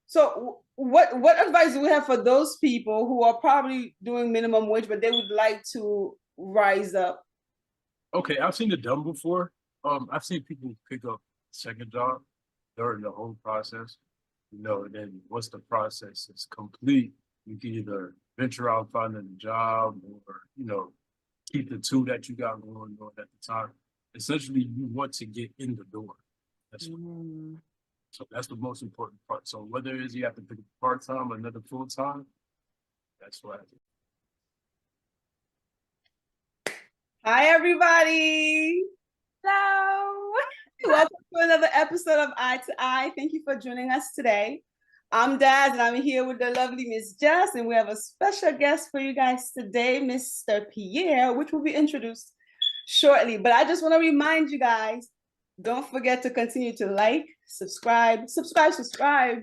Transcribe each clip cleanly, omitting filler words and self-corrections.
So what advice do we have for those people who are probably doing minimum wage, but they would like to rise up? Okay, I've seen it done before. I've seen people pick up second job during the whole process. And then once the process is complete, you can either venture out finding a job or, keep the two that you got going on at the time. Essentially, you want to get in the door. That's So that's the most important part. So whether it is you have to pick up part-time or another full-time, that's what I think. Hi, everybody. Hello. Welcome to another episode of Eye to Eye. Thank you for joining us today. I'm Daz, and I'm here with the lovely Miss Jess, and we have a special guest for you guys today, Mr. Pierre, which will be introduced shortly. But I just want to remind you guys, don't forget to continue to like, subscribe, especially subscribe,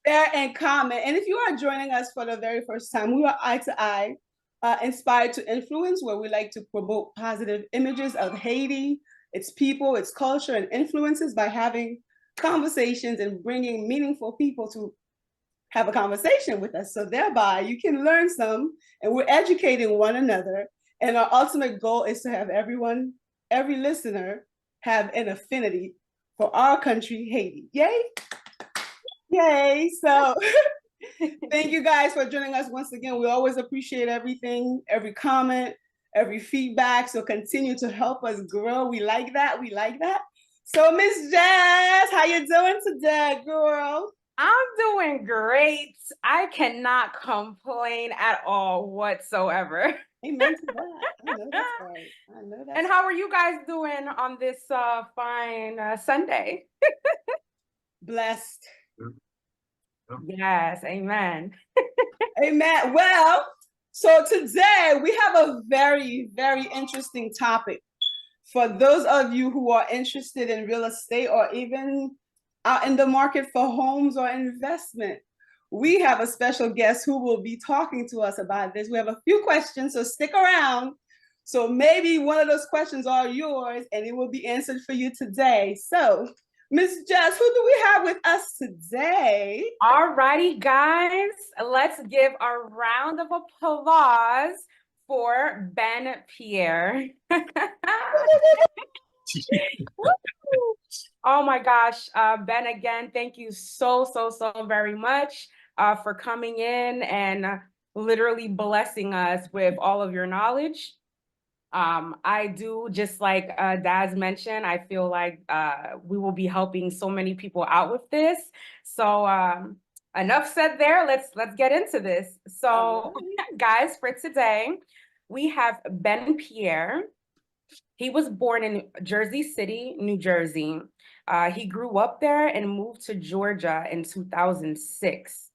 share, and comment. And if you are joining us for the very first time, we are Eye to Eye, Inspired to Influence, where we like to promote positive images of Haiti, its people, its culture, and influences by having conversations and bringing meaningful people to have a conversation with us. So thereby you can learn some, and we're educating one another. And our ultimate goal is to have every listener have an affinity for our country, Haiti. Yay! Yay! So thank you guys for joining us once again. We always appreciate everything, every comment, every feedback. So continue to help us grow. We like that. We like that. So Miss Jazz, how you doing today, girl? I'm doing great. I cannot complain at all whatsoever. Amen to that. I know that's right. I know that. And how are you guys doing on this fine Sunday? Blessed. Yes, amen. Amen. Well, so today we have a very, very interesting topic for those of you who are interested in real estate or even out in the market for homes or investment. We have a special guest who will be talking to us about this. We have a few questions, so stick around. So maybe one of those questions are yours and it will be answered for you today. So Miss Jess, who do we have with us today? All righty, guys, let's give a round of applause for Ben Pierre. Oh my gosh, Ben, again, thank you so very much for coming in and literally blessing us with all of your knowledge. I do, just like Daz mentioned, I feel like we will be helping so many people out with this. So enough said there. Let's get into this. So guys, for today, we have Ben Pierre. He was born in Jersey City, New Jersey. He grew up there and moved to Georgia in 2006.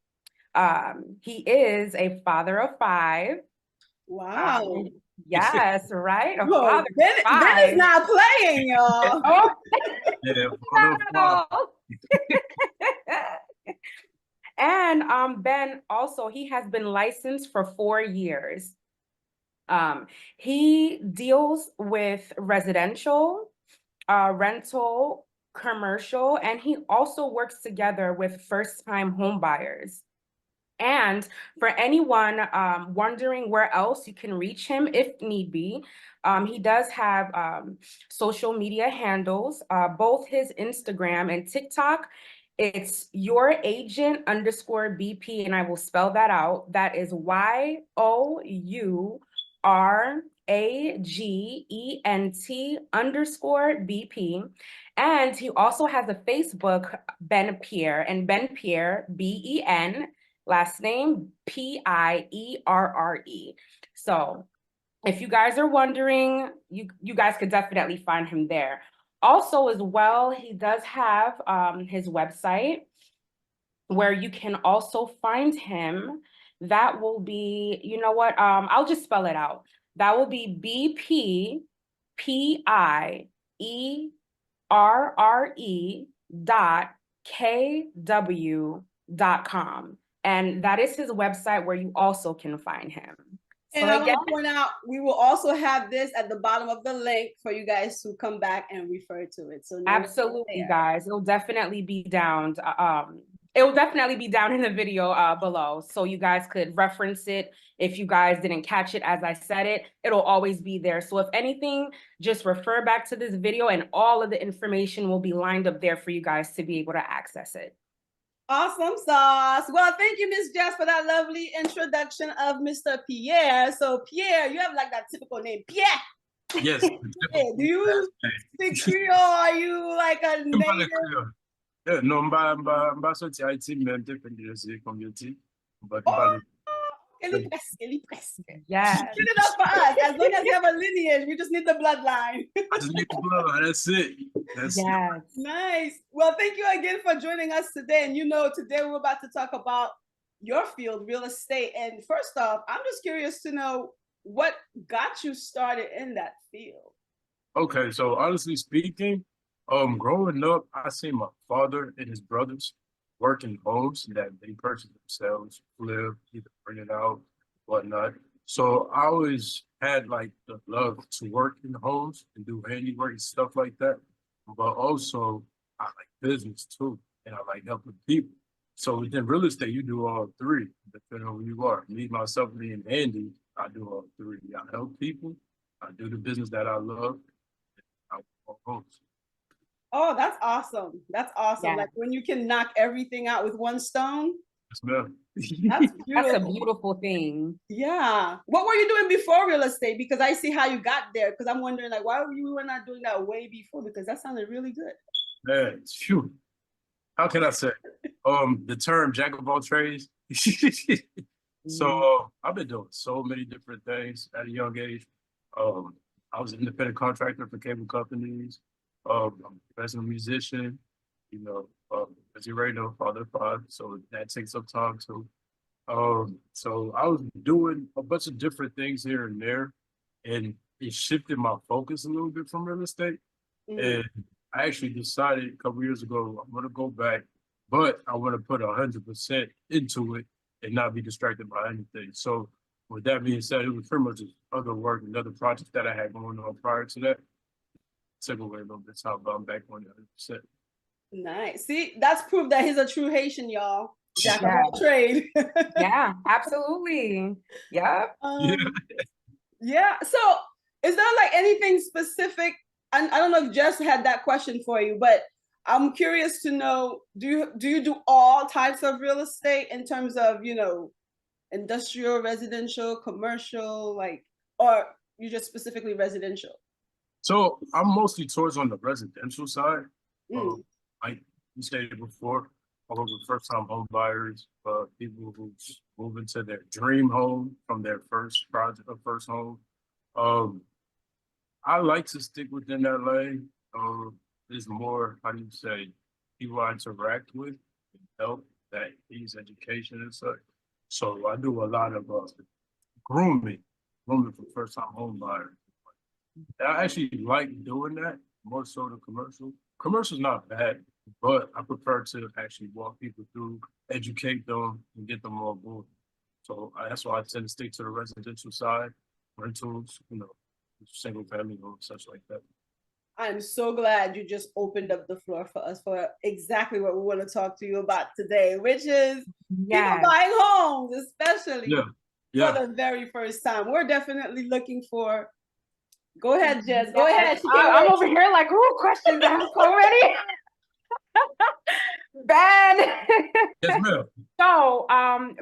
He is a father of 5. Wow. Yes, right. A Whoa, father Ben, of 5. Ben is not playing, y'all. Oh. Yeah, And Ben also, he has been licensed for 4 years. He deals with residential, rental, commercial, and he also works together with first-time home buyers. And for anyone wondering where else you can reach him if need be, he does have social media handles, both his Instagram and TikTok. It's your agent _BP, and I will spell that out. That is YOURAGENT _BP. And he also has a Facebook, Ben Pierre, and Ben Pierre, BEN, last name Pierre. So if you guys are wondering, you guys could definitely find him there. Also, as well, he does have his website where you can also find him. That will be, you know what? I'll just spell it out. That will be BPPIERRE.KW.com. And that is his website where you also can find him. And So I again, want to point out, we will also have this at the bottom of the link for you guys to come back and refer to it. So no absolutely, guys. It'll definitely be down. It will definitely be down in the video below, so you guys could reference it. If you guys didn't catch it as I said it, it'll always be there. So if anything, just refer back to this video, and all of the information will be lined up there for you guys to be able to access it. Awesome sauce. Well, thank you, Miss Jess, for that lovely introduction of Mr. Pierre. So Pierre, you have like that typical name, Pierre. Yes. Hey, do you speak Creole? Are you like a native? Yeah, no, mba sorti Haiti men te pen de community, but Oh, Kelly presque. Yes. Good enough for us. As long as you have a lineage, we just need the bloodline. I just need the blood. That's it. That's it. Yes. Nice. Well, thank you again for joining us today. And you know, today we're about to talk about your field, real estate. And first off, I'm just curious to know what got you started in that field. Okay, so honestly speaking, growing up, I seen my father and his brothers work in homes that they purchase themselves, live, either rent it out, whatnot. So I always had like the love to work in homes and do handiwork and stuff like that. But also I like business too, and I like helping people. So within real estate, you do all three, depending on who you are. Me, myself being handy, I do all three. I help people, I do the business that I love, I work on homes. Oh, that's awesome. That's awesome. Yeah. Like when you can knock everything out with one stone. Yes, ma'am. That's beautiful. That's a beautiful thing. Yeah. What were you doing before real estate? Because I see how you got there. Because I'm wondering, like, why you were not doing that way before? Because that sounded really good. Man, phew. How can I say? The term jack of all trades. So I've been doing so many different things at a young age. I was an independent contractor for cable companies. I'm a professional musician, you know, as you already know, father of five, so that takes up time too. So I was doing a bunch of different things here and there, and it shifted my focus a little bit from real estate. And I actually decided a couple years ago, I'm gonna go back, but I want to put 100% into it and not be distracted by anything. So with that being said, it was pretty much just other work and other projects that I had going on prior to that. Took away a little bit, so I'm back on 100%. Nice. See, that's proof that he's a true Haitian, y'all. Jack of Yeah. all trade. Yeah, absolutely. Yeah. Yeah. Yeah. So is there like anything specific? I don't know if Jess had that question for you, but I'm curious to know, do you do all types of real estate in terms of, you know, industrial, residential, commercial, like, or you just specifically residential? So I'm mostly towards on the residential side. Mm. Like you stated before, I work with first-time home buyers, people who move into their dream home from their first project or first home. I like to stick within that lane. There's more, how do you say, people I interact with and help that needs education and such. So I do a lot of grooming for first-time home buyers. I actually like doing that more so than commercial. Commercial's not bad, but I prefer to actually walk people through, educate them, and get them on board. So that's why I tend to stick to the residential side, rentals, you know, single family homes, such like that. I'm so glad you just opened up the floor for us for exactly what we want to talk to you about today, which is people buying homes, especially for the very first time. We're definitely looking for. Go ahead, Jess. Go ahead. I'm over here like, ooh, questions already. Ben. Yes, ma'am. So,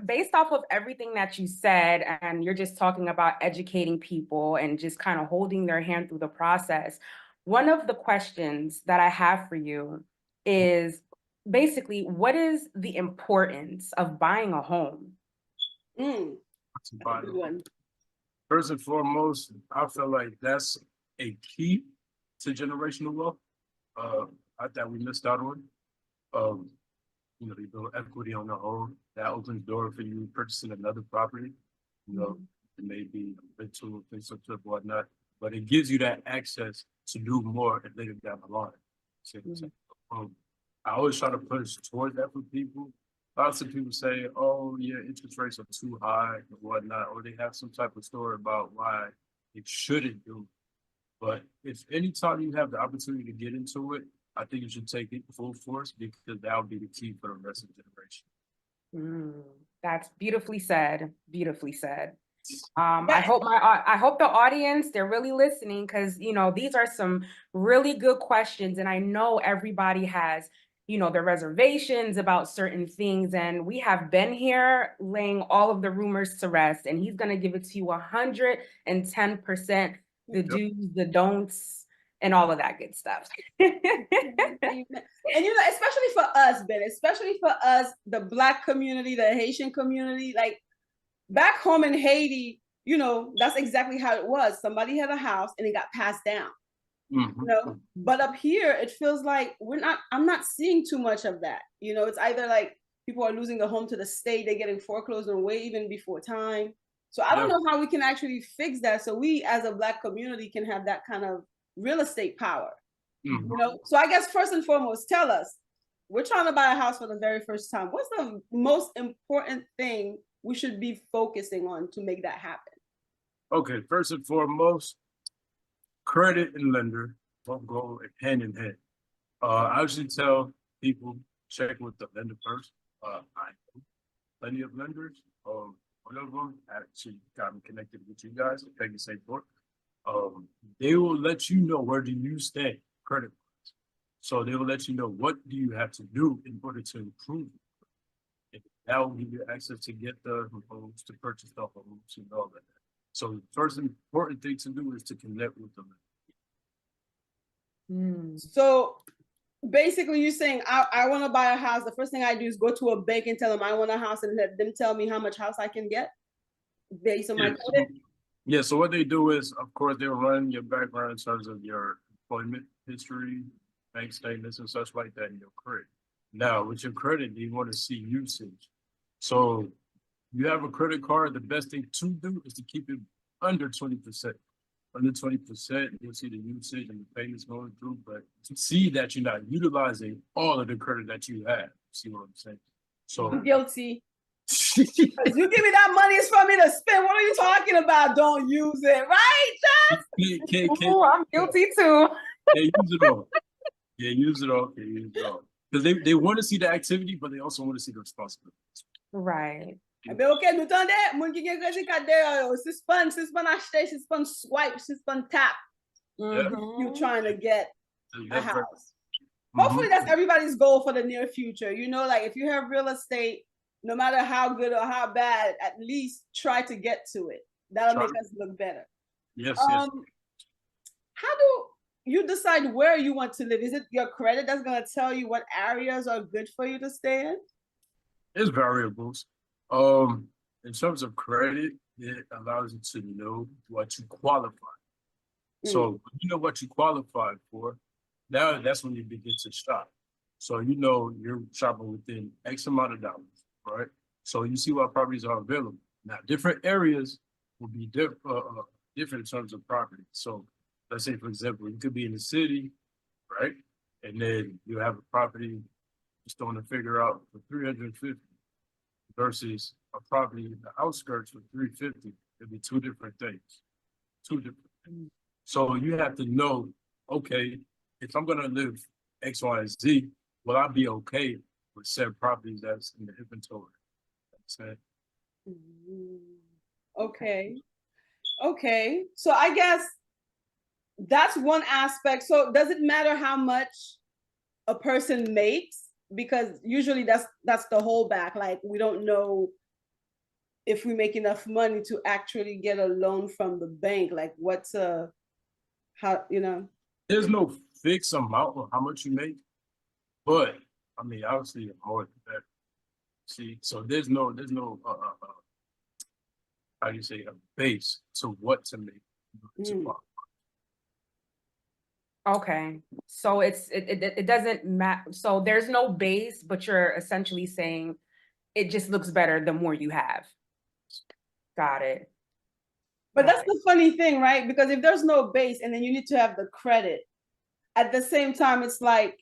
based off of everything that you said, and you're just talking about educating people and just kind of holding their hand through the process, one of the questions that I have for you is basically, what is the importance of buying a home? First and foremost, I feel like that's a key to generational wealth. I thought we missed out on. You know, you build equity on the home, that opens the door for you purchasing another property. You know, it may be rental, things like that, whatnot, but it gives you that access to do more and later down the line. I always try to push towards that for people. lots of people say, oh yeah, interest rates are too high and whatnot, or they have some type of story about why it shouldn't do. But if anytime you have the opportunity to get into it, I think you should take it full force because that will be the key for the rest of the generation. That's beautifully said. Beautifully said. Yeah. I hope the audience, they're really listening, because these are some really good questions, and I know everybody has their reservations about certain things, and we have Ben here laying all of the rumors to rest, and he's going to give it to you 110%, the do's, the don'ts, and all of that good stuff. And especially for us, Ben, especially for us, the Black community, the Haitian community, like back home in Haiti, that's exactly how it was. Somebody had a house and it got passed down. But up here, it feels like I'm not seeing too much of that. It's either like people are losing the home to the state, they're getting foreclosed away even before time. So I don't know how we can actually fix that, so we as a Black community can have that kind of real estate power. So I guess first and foremost, tell us, we're trying to buy a house for the very first time. What's the most important thing we should be focusing on to make that happen? Okay, first and foremost, credit and lender both go hand in hand. I usually tell people check with the lender first. I know plenty of lenders. One of them actually got me connected with you guys, Peggy St. Book. They will let you know where do you stand credit wise. So they will let you know what do you have to do in order to improve it. That will give you access to get the homes, to purchase the homes and all that. So the first important thing to do is to connect with them. So basically you're saying I want to buy a house. The first thing I do is go to a bank and tell them I want a house and let them tell me how much house I can get based on my credit. Yeah, so what they do is, of course, they'll run your background in terms of your employment history, bank statements and such like that in your credit. Now, with your credit, you want to see usage. So you have a credit card, the best thing to do is to keep it under 20%. Under 20%, you'll see the usage and the payments going through, but to see that you're not utilizing all of the credit that you have. See what I'm saying? So I'm guilty. You give me that money, it's for me to spend. What are you talking about? Don't use it, right, Jess? I'm guilty too. Yeah, use it all. Yeah, use it all. Yeah, use it all. Because they want to see the activity, but they also want to see the responsibility. Right. Ben ok, nou tande, moun ki gen kredi kade yo, suspend acheter, suspend swipe, suspend tap. You're trying to get a house. Hopefully that's everybody's goal for the near future. Like if you have real estate, no matter how good or how bad, at least try to get to it. That'll make us look better. Yes, How do you decide where you want to live? Is it your credit that's going to tell you what areas are good for you to stay in? It's variables. In terms of credit, it allows you to know what you qualify. So when you know what you qualify for, now that's when you begin to shop. So you're shopping within X amount of dollars, right? So you see what properties are available. Now, different areas will be different in terms of property. So let's say, for example, you could be in the city, right? And then you have a property just on to figure out for 350 versus a property in the outskirts for 350. It'd be two different things. So you have to know, okay, if I'm gonna live X, Y, and Z, will I be okay with said properties that's in the inventory? Okay. So I guess that's one aspect. So does it matter how much a person makes? Because usually that's the holdback. Like we don't know if we make enough money to actually get a loan from the bank. Like There's no fixed amount of how much you make, but I mean, obviously more than that. See, so there's no how do you say, a base to what to make. Okay, so it doesn't matter. So there's no base, but you're essentially saying it just looks better the more you have. Got it. But that's the funny thing, right? Because if there's no base and then you need to have the credit, at the same time, it's like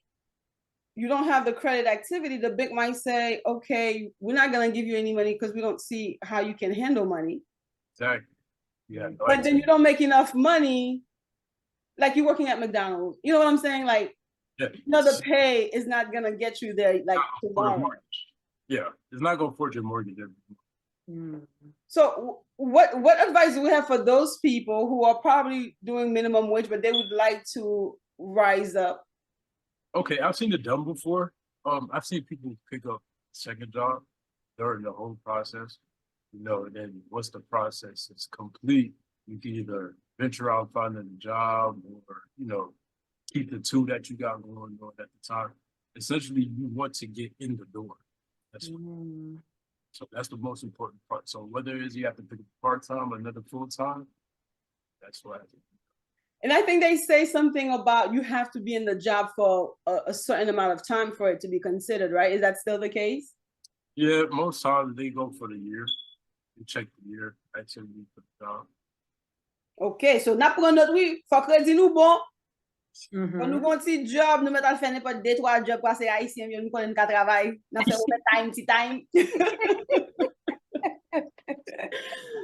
you don't have the credit activity, the bank might say, okay, we're not gonna give you any money because we don't see how you can handle money. Exactly. Yeah. No But then you don't make enough money, like you're working at McDonald's. You know what I'm saying? Like, yeah. the pay is not gonna get you there like tomorrow. Yeah, it's not gonna afford your mortgage. So what advice do we have for those people who are probably doing minimum wage, but they would like to rise up? Okay, I've seen it done before. I've seen people pick up second job during the whole process. You know, and then once the process is complete, you can either venture out finding a job or, you know, keep the two that you got going on at the time. Essentially, you want to get in the door. So that's the most important part. So whether it is you have to pick a part-time or another full-time, that's what I think. And I think they say something about you have to be in the job for a certain amount of time for it to be considered, right? Is that still the case? Yeah, most times they go for the year. You check the year activity for the job. Ok, so na pran not oui, fok kredi nou bon. Nou gon ti job, nou met al fè nepot 2-3 job kwa se Haitian yon nou konen ka travay. Na fè ou time ti time.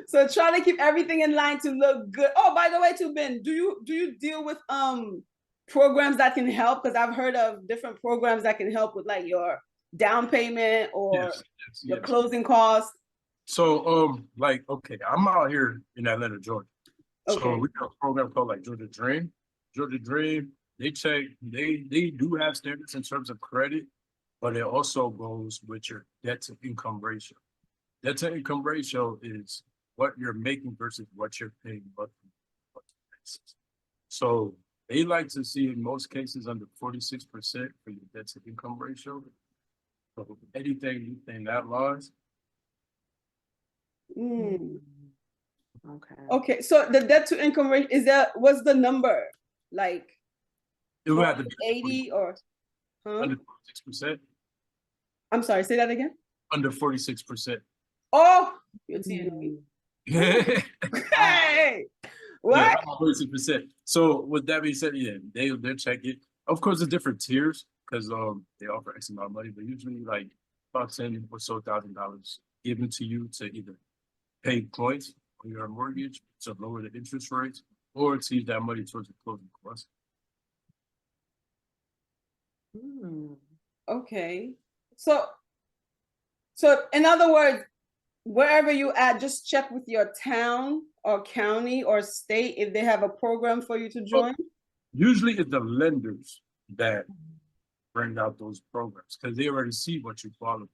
So try to keep everything in line to look good. Oh, by the way, too, Ben, do you deal with programs that can help? Because I've heard of different programs that can help with like your down payment or your closing costs. So like, okay, I'm out here in Atlanta, Georgia. Okay. So we have a program called like Georgia Dream. Georgia Dream, they do have standards in terms of credit, but it also goes with your debt to income ratio. Debt to income ratio is what you're making versus what you're paying monthly. So they like to see in most cases under 46% for your debt to income ratio. So anything in that lies. Okay, so the debt to income rate what's the number? Like it would have to be 80 or under 46%. I'm sorry, say that again. Under 46%. Oh, you're seeing me. Hey, what? Yeah, 46%. So with that being said, yeah, they'll check it. Of course, there's different tiers because they offer X amount of money, but usually like about $10,000 or so given to you to either pay points on your mortgage to lower the interest rates or to use that money towards the closing costs. Okay. So in other words, wherever you at, just check with your town or county or state if they have a program for you to join. Usually it's the lenders that bring out those programs because they already see what you qualify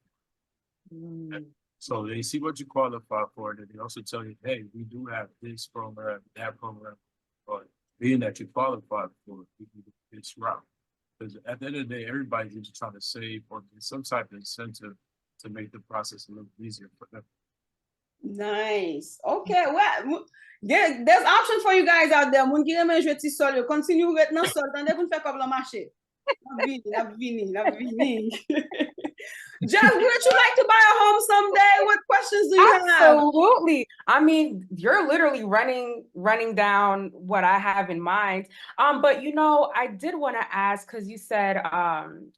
for. So they see what you qualify for, and they also tell you, hey, we do have this program, that program, but being that you qualify for it, we can do this route. Because at the end of the day, everybody's just trying to save or get some type of incentive to make the process a little easier for them. Nice. Okay, well, there's options for you guys out there. Moun ki reme jwe ti sol yo, continue ret nan sol, tande pou n'fè kob lan mache. N'a vini. Jess, wouldn't you like to buy a home someday? What questions do you have? Absolutely. I mean, you're literally running down what I have in mind. But you know, I did want to ask because you said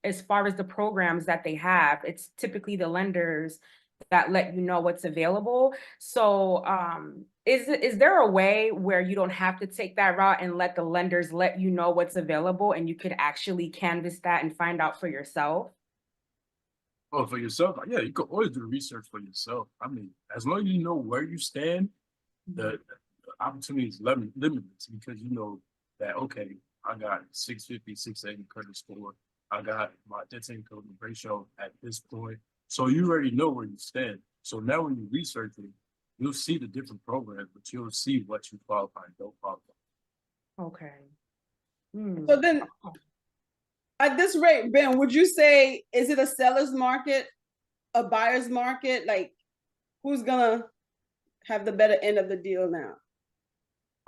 as far as the programs that they have, it's typically the lenders that let you know what's available. So is there a way where you don't have to take that route and let the lenders let you know what's available and you could actually canvas that and find out for yourself? Oh, for yourself? Yeah, you can always do research for yourself. I mean, as long as you know where you stand, the opportunity is limitless because you know that, okay, I got 650, 680 credit score. I got my debt to income ratio at this point. So you already know where you stand. So now when you research it, you'll see the different programs, but you'll see what you qualify and don't qualify. Okay. So then, at this rate, Ben, would you say, is it a seller's market, a buyer's market? Like, who's gonna have the better end of the deal now?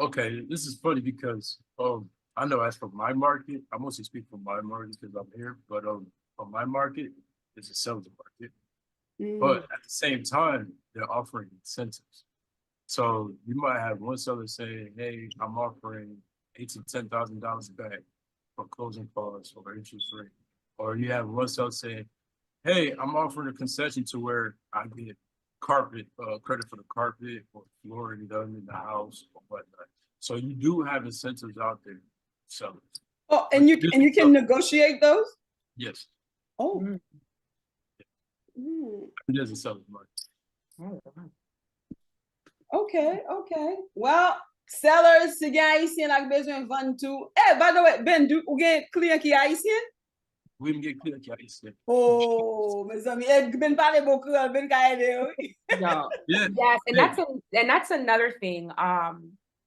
Okay, this is funny because I know as for my market, I mostly speak for my market because I'm here, but for my market, it's a seller's market. But at the same time, they're offering incentives. So you might have one seller saying, hey, I'm offering $8,000 to $10,000 back for closing costs or interest rate. Or you have one seller saying, hey, I'm offering a concession to where I get carpet, credit for the carpet or flooring done in the house or whatnot. So you do have incentives out there, sellers. Oh, and you can negotiate those? Yes. Oh. Mm. Mm. It doesn't sell as much. Oh, wow. Okay, okay. Well, sellers, si gen Haitien ak bezwen vendre tout. Eh, by the way, Ben, ou gen client ki Haitien? We can get clear, ici. Oh, mes amis, Ben parle beaucoup, Ben ka ede yo. Yeah. Yeah. Yes, and Hey. that's another thing.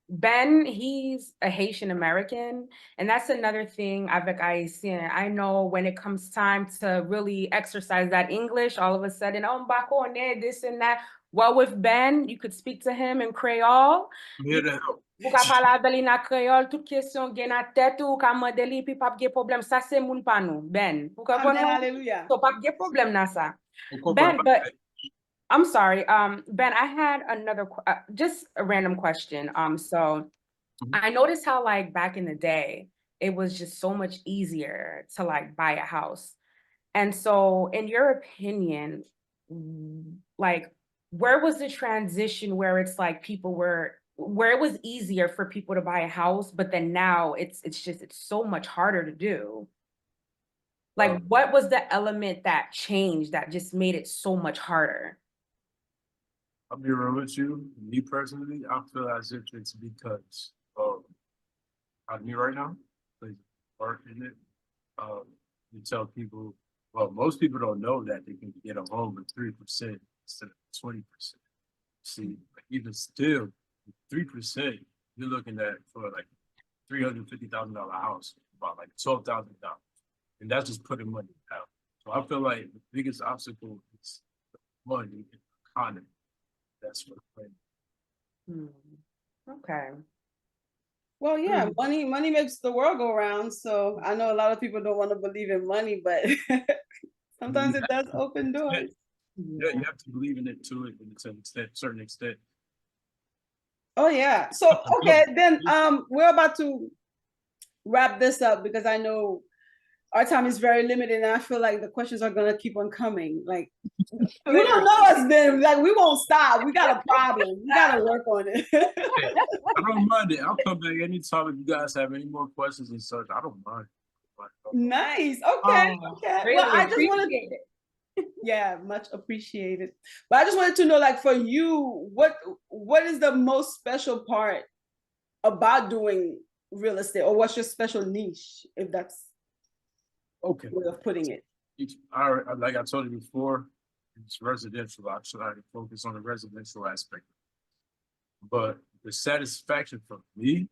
Ben, he's a Haitian American, and that's another thing avec Haitien. I know when it comes time to really exercise that English, all of a sudden, oh, mbako ne, this and that. Well, with Ben, you could speak to him in Creole. I'm here to help. Ou ka pala aveli na Creole, tout question gen na tête ou ka mande li, pi pap gen problem. Ça c'est moun pa nou, Ben. Ou ka Amen, konon? hallelujah. So pap gen problem na sa. Au Ben, comprendre. but I'm sorry. Ben, I had another just a random question. So Mhm. I noticed how like back in the day, it was just so much easier to like buy a house. And so in your opinion, like where was the transition where it's like people were where it was easier for people to buy a house, but then now it's so much harder to do. Like what was the element that changed that just made it so much harder? I'll be real with you. Me personally, I feel as if it's because of me right now, like part in it. You tell people, well, most people don't know that they can get a home with 3% instead of 20%. See, like even still, 3%, you're looking at for like $350,000 house, about like $12,000, and that's just putting money down. So I feel like the biggest obstacle is money in the economy. That's what I'm Okay. Well, yeah, money makes the world go round. So I know a lot of people don't want to believe in money, but sometimes it does open doors. Yeah, you have to believe in it to it to an extent, certain extent. Oh yeah. So okay, then we're about to wrap this up because I know our time is very limited and I feel like the questions are gonna keep on coming. Like you don't know us, Ben. Like we won't stop. We got a problem. We gotta work on it. I don't mind it. I'll come back anytime if you guys have any more questions and such. I don't mind. Nice. Okay. Okay. Really Well, I just wanted appreciate it. yeah, much appreciated. But I just wanted to know, like, for you, what is the most special part about doing real estate, or what's your special niche, if that's Okay. way of putting it? Like I told you before, it's residential. I try to focus on the residential aspect. But the satisfaction for me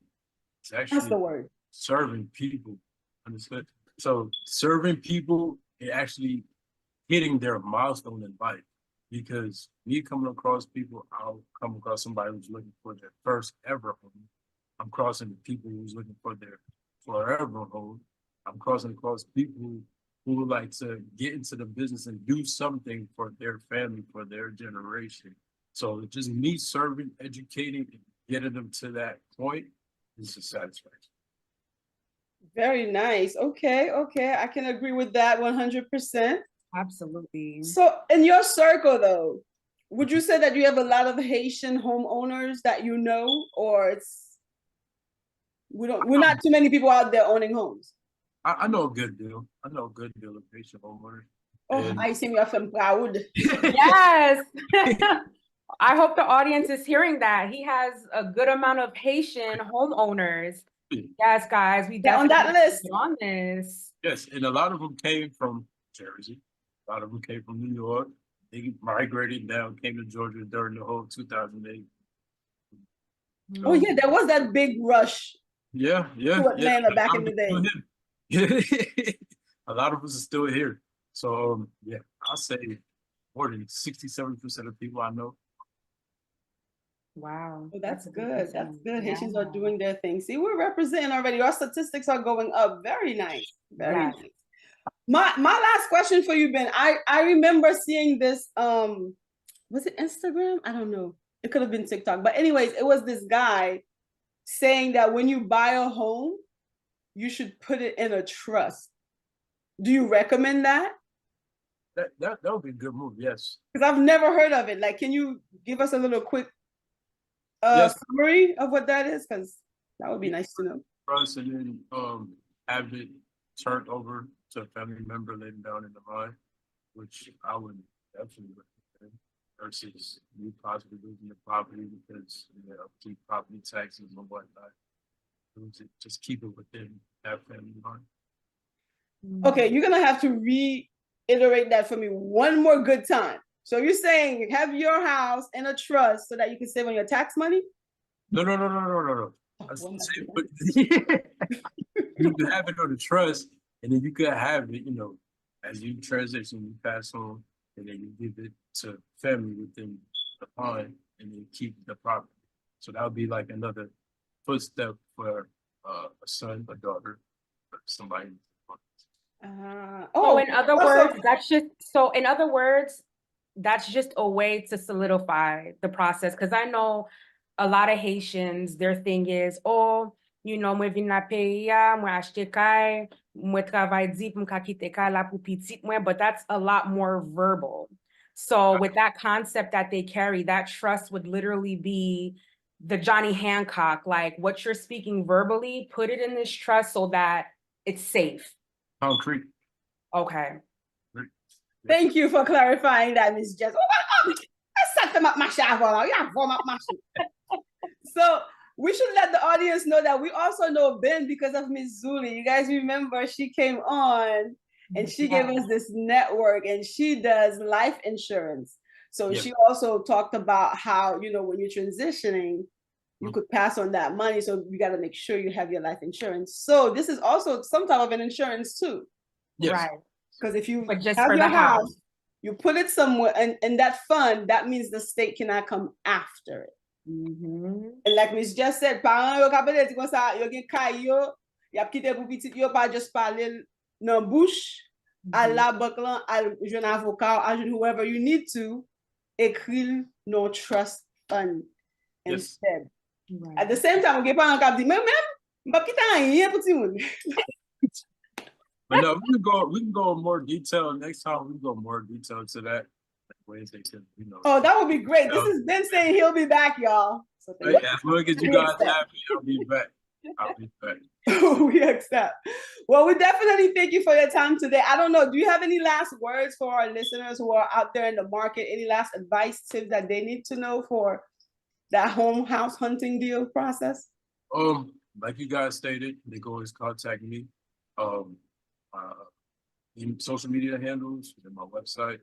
is That's actually the word. serving people. Understood? So serving people and actually hitting their milestone in life. Because me coming across people, I'll come across somebody who's looking for their first ever home. I'm crossing the people who's looking for their forever home. I'm crossing across people who would like to get into the business and do something for their family, for their generation. So just me serving, educating, and getting them to that point is a satisfaction. Very nice. Okay, okay. I can agree with that 100%. Absolutely. So in your circle though, would you say that you have a lot of Haitian homeowners that you know, or we're not too many people out there owning homes? I know a good deal. I know a good deal of Haitian homeowners. Oh, I see me from proud. Yes. I hope the audience is hearing that. He has a good amount of Haitian homeowners. Yes, guys, we on that definitely list. get on this. Yes, and a lot of them came from Jersey. A lot of them came from New York. They migrated down, came to Georgia during the whole 2008. Oh yeah, there was that big rush Yeah, yeah, to Atlanta back in the day. A lot of us are still here. So yeah, I'll say more than 67% of people I know. Wow. Oh, that's good. That's good. Yeah. Haitians are doing their thing. See, we're representing already. Our statistics are going up. Very nice. Very Yes. nice. My last question for you, Ben. I remember seeing this. Was it Instagram? I don't know. It could have been TikTok. But anyways, it was this guy saying that when you buy a home, you should put it in a trust. Do you recommend that? That would be a good move, yes. Because I've never heard of it. Like, can you give us a little quick Yes. summary of what that is? Because that would be nice to know. Trust and then have it turned over to a family member later down in the line, which I would definitely recommend versus you possibly losing the property because of the property taxes and whatnot. Just keep it within that family line. Okay, you're gonna have to reiterate that for me one more good time. So you're saying have your house in a trust so that you can save on your tax money? No. Oh, I was well, gonna say, but you can have it on the trust, and then you could have it, as you transition, you pass on, and then you give it to family within the line, and then keep the property. So that would be like another footstep for a son, a daughter, or somebody. So in other words, that's just a way to solidify the process. Because I know a lot of Haitians, their thing is, oh, mwen vin la peyi ya, mwen achete kay, mwen travay di pou mka kite kay la pou pitit mwen, but that's a lot more verbal. So with that concept that they carry, that trust would literally be the Johnny Hancock, like what you're speaking verbally, put it in this trust so that it's safe. Concrete. Okay. Thank you for clarifying that, Miss Jess. So we should let the audience know that we also know Ben because of Miss Zuli. You guys remember she came on and she gave us this network and she does life insurance. So she also talked about how, when you're transitioning, you could pass on that money. So you got to make sure you have your life insurance. So this is also some type of an insurance too. Yes. Right. Because if you just have for your the house, you put it somewhere, and that fund, that means the state cannot come after it. And like Miss just said, parents yo kapete ti kon sa yo gen kay yo, y ap kite pou pitit yo pa just pale nan bouche, à la bank lan, à jeune avocat, à jeune whoever you need to, écrire no trust fund instead. Right. At the same time, on gen parents kap di, même, m'pa kite rien pou ti moun. But no, we can go in more detail next time. We can go more detail to that. Ways they can, Oh, that would be great. This has been saying he'll be back, y'all. So as long as you guys happy, I'll be back. We accept. Well, we definitely thank you for your time today. I don't know. Do you have any last words for our listeners who are out there in the market? Any last advice, tips that they need to know for that home house hunting deal process? Like you guys stated, they can always contact me. In social media handles and my website.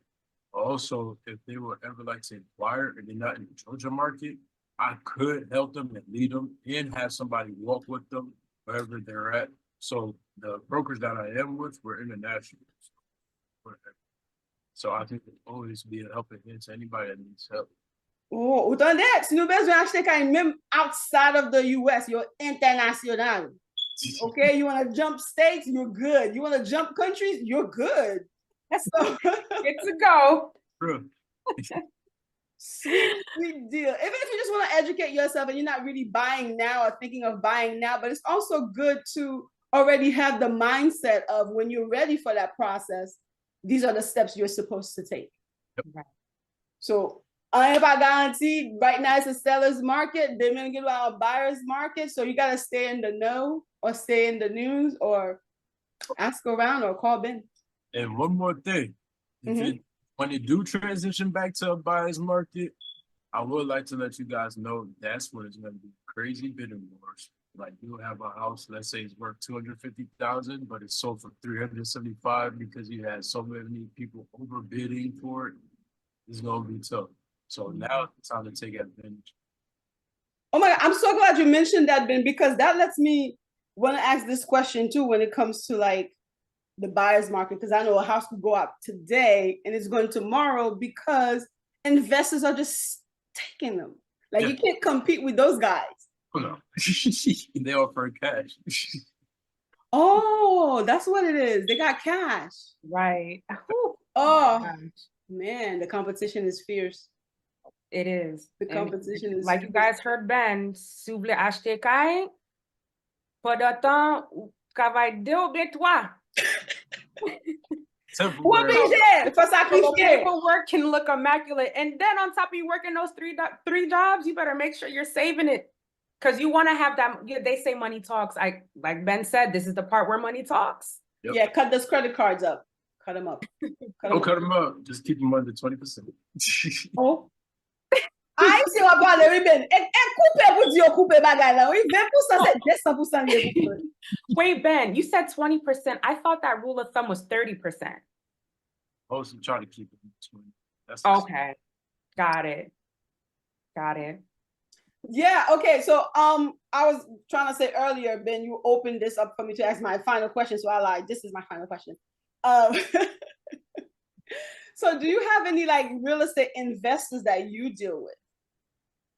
Also, if they would ever like to inquire and they're not in the Georgia market, I could help them and lead them and have somebody walk with them wherever they're at. So the brokers that I am with, we're international. So I think it'll always be a helping hand to anybody that needs help. Oh, autant d'être, si nous besoin acheter quand même outside of the US, you're international. Okay, you want to jump states, you're good. You want to jump countries, you're good. So it's a go. True. Sweet deal. Even if you just want to educate yourself and you're not really buying now or thinking of buying now, but it's also good to already have the mindset of when you're ready for that process, these are the steps you're supposed to take. Yep. So I have a guarantee right now it's a seller's market. They're going to get a buyer's market. So you got to stay in the know or stay in the news or ask around or call Ben. And one more thing, when you do transition back to a buyer's market, I would like to let you guys know that's when it's going to be crazy bidding wars. Like you'll have a house, let's say it's worth $250,000, but it's sold for $375 because you had so many people overbidding for it. It's going to be tough. So now it's time to take advantage. Oh my God, I'm so glad you mentioned that, Ben, because that lets me want to ask this question too when it comes to like the buyer's market, because I know a house could go up today and it's going tomorrow because investors are just taking them. Like you can't compete with those guys. Oh, no. They offer cash. Oh, that's what it is. They got cash. Right. Oh man, the competition is fierce. It is. The competition is like fierce. You guys heard Ben, si vous voulez acheter kay, pas de temps, travail 2 ou bien 3. Ou temporary. obligé, faut So the sacrifier. paperwork can look immaculate. And then on top of you working those three jobs, you better make sure you're saving it. Because you want to have that, they say money talks. Like Ben said, this is the part where money talks. Yep. Yeah, cut those credit cards up. Cut them up. Don't cut them up. Just keep them under 20%. Oh. Ay, si wap pale, oui ben, koupe pou di yo koupe bagay la, oui, 20% c'est 200% liye pou koupe. Wait, Ben, you said 20%. I thought that rule of thumb was 30%. Also try to keep it in 20. That's Okay. Got it. Got it. Yeah, okay, so I was trying to say earlier, Ben, you opened this up for me to ask my final question, so I lied. This is my final question. So do you have any like real estate investors that you deal with?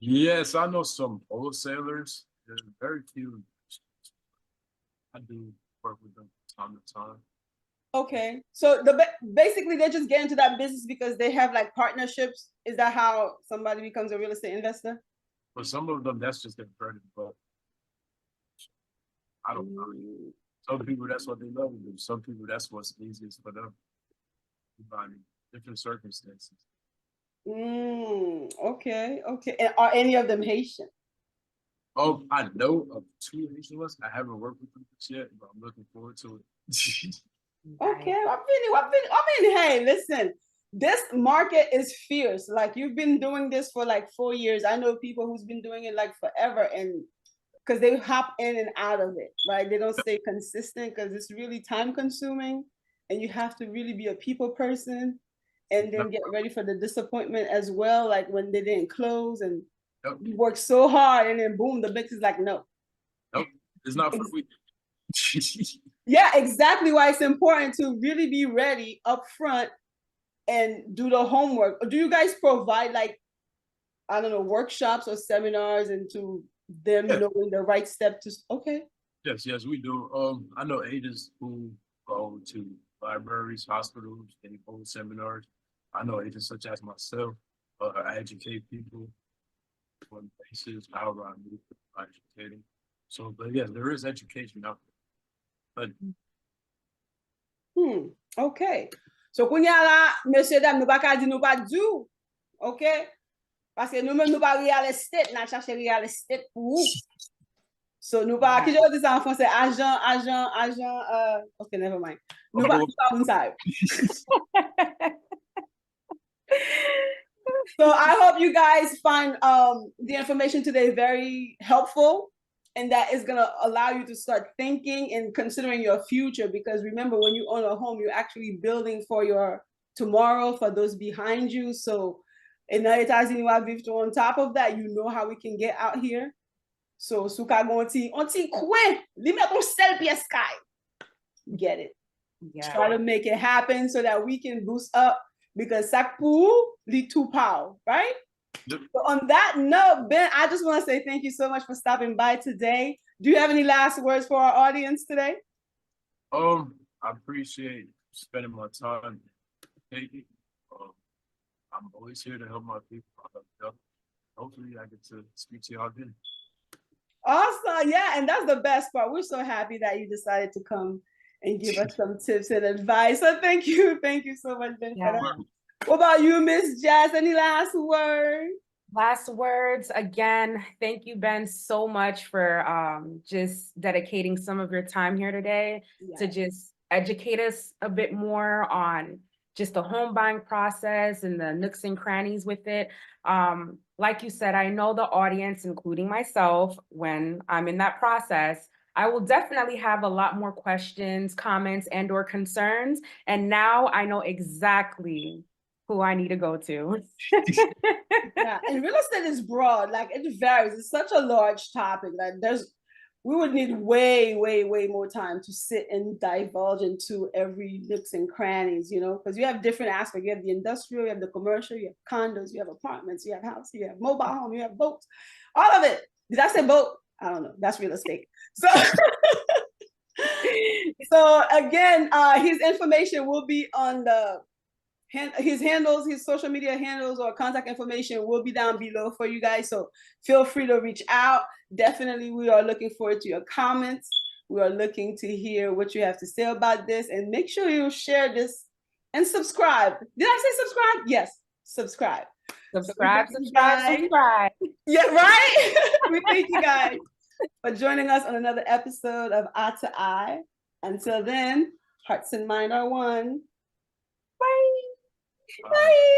Yes, I know some wholesalers. There's very few. I do work with them time to time. Okay, so basically they just get into that business because they have like partnerships. Is that how somebody becomes a real estate investor? For some of them, that's just their credit, but I don't know. Some people, that's what they love to do. Some people, that's what's easiest for them. Everybody, different circumstances. Okay. And are any of them Haitian? I know of 2 Haitian ones. I haven't worked with them yet, but I'm looking forward to it. Okay, I mean, hey, listen, this market is fierce. Like you've been doing this for like 4 years. I know people who's been doing it like forever, and because they hop in and out of it, right? They don't stay consistent because it's really time consuming, and you have to really be a people person, and then get ready for the disappointment as well. Like when they didn't close, and you work so hard, and then boom, the mix is like, no. Nope, it's not for me. Yeah, exactly why it's important to really be ready up front and do the homework. Do you guys provide like, I don't know, workshops or seminars into them knowing the right step to, okay. Yes, we do. I know agents who go to libraries, hospitals, they hold seminars. I know agents such as myself. I educate people on basis, however I move by educating. So, but yes, there is education out there. But okay. So kounya la, monsieur dame, nou pa ka di nou pa dou, okay? Parce que nou men nou pa real estate, nan chache real estate pou ou. So nou pa, ki je di sa en français, agent, okay, never mind. Nou pa un sa. So I hope you guys find the information today very helpful, and that is going to allow you to start thinking and considering your future. Because remember, when you own a home, you're actually building for your tomorrow, for those behind you. So on top of that, you know how we can get out here. So suka gonti onti kwen li met on sel pièce sky. Get it. Yeah. Try to make it happen so that we can boost up, because sak pou li tout pow, right? Yep. So on that note, Ben, I just want to say thank you so much for stopping by today. Do you have any last words for our audience today? I appreciate spending my time. I'm always here to help my people. Hopefully I get to speak to y'all again. Awesome. Yeah, and that's the best part. We're so happy that you decided to come and give us some tips and advice. So thank you so much, Ben. Yeah. What about you, Miss Jazz? Any last words? Last words, again, thank you, Ben, so much for just dedicating some of your time here today to just educate us a bit more on just the home buying process and the nooks and crannies with it. Like you said, I know the audience, including myself, when I'm in that process, I will definitely have a lot more questions, comments, and/or concerns. And now I know exactly who I need to go to. Yeah, and real estate is broad, like it varies. It's such a large topic that we would need way more time to sit and divulge into every nooks and crannies, you know, because you have different aspects. You have the industrial, you have the commercial, you have condos, you have apartments, you have houses, you have mobile home, you have boats, all of it. Did I say boat? I don't know. That's real estate. So, so again, his information will be on his handles, his social media handles or contact information will be down below for you guys. So feel free to reach out. Definitely, we are looking forward to your comments. We are looking to hear what you have to say about this, and make sure you share this and subscribe. Did I say subscribe? Yes, subscribe. Subscribe, So subscribe, subscribe. Yeah, right? We thank you guys for joining us on another episode of Eye to Eye. Until then, hearts and mind are one. Bye. Bye.